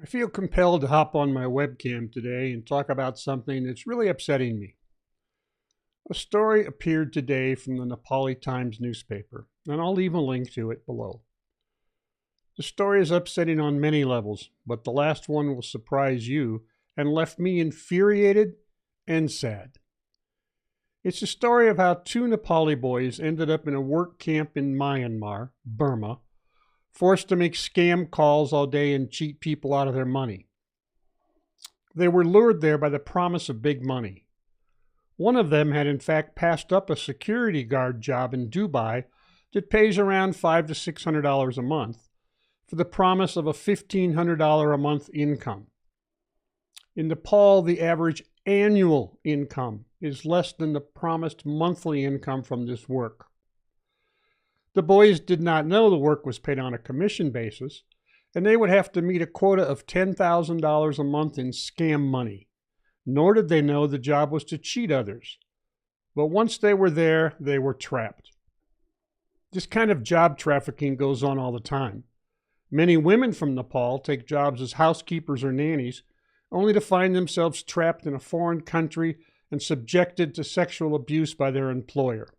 I feel compelled to hop on my webcam today and talk about something that's really upsetting me. A story appeared today from the Nepali Times newspaper, and I'll leave a link to it below. The story is upsetting on many levels, but the last one will surprise you and left me infuriated and sad. It's a story of how two Nepali boys ended up in a work camp in Myanmar, Burma, forced to make scam calls all day and cheat people out of their money. They were lured there by the promise of big money. One of them had in fact passed up a security guard job in Dubai that pays around $500 to $600 a month for the promise of a $1,500 a month income. In Nepal, the average annual income is less than the promised monthly income from this work. The boys did not know the work was paid on a commission basis, and they would have to meet a quota of $10,000 a month in scam money. Nor did they know the job was to cheat others. But once they were there, they were trapped. This kind of job trafficking goes on all the time. Many women from Nepal take jobs as housekeepers or nannies, only to find themselves trapped in a foreign country and subjected to sexual abuse by their employer.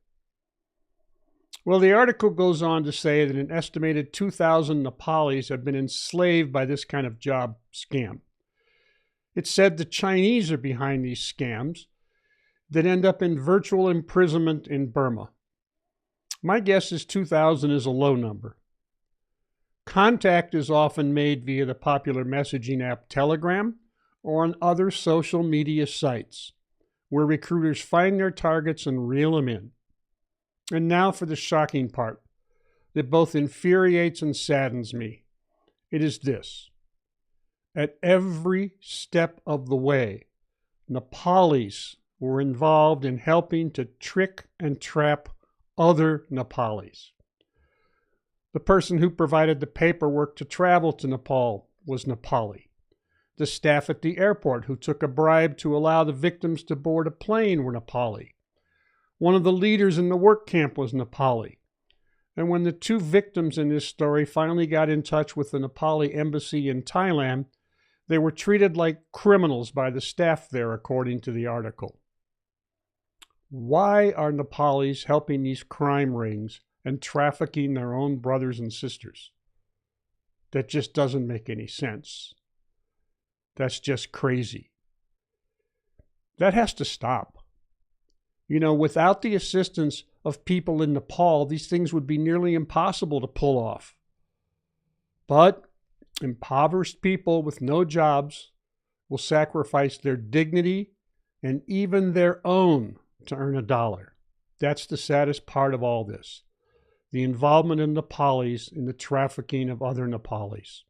Well, the article goes on to say that an estimated 2,000 Nepalis have been enslaved by this kind of job scam. It said the Chinese are behind these scams that end up in virtual imprisonment in Burma. My guess is 2,000 is a low number. Contact is often made via the popular messaging app Telegram or on other social media sites, where recruiters find their targets and reel them in. And now for the shocking part that both infuriates and saddens me. It is this. At every step of the way, Nepalis were involved in helping to trick and trap other Nepalis. The person who provided the paperwork to travel to Nepal was Nepali. The staff at the airport who took a bribe to allow the victims to board a plane were Nepali. One of the leaders in the work camp was Nepali. And when the two victims in this story finally got in touch with the Nepali embassy in Thailand, they were treated like criminals by the staff there, according to the article. Why are Nepalis helping these crime rings and trafficking their own brothers and sisters? That just doesn't make any sense. That's just crazy. That has to stop. You know, without the assistance of people in Nepal, these things would be nearly impossible to pull off. But impoverished people with no jobs will sacrifice their dignity and even their own to earn a dollar. That's the saddest part of all this. The involvement of Nepalis in the trafficking of other Nepalis.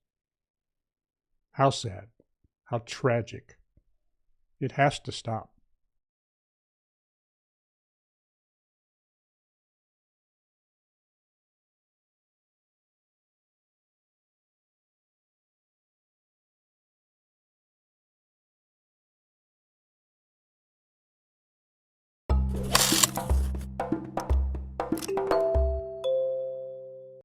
How sad. How tragic. It has to stop.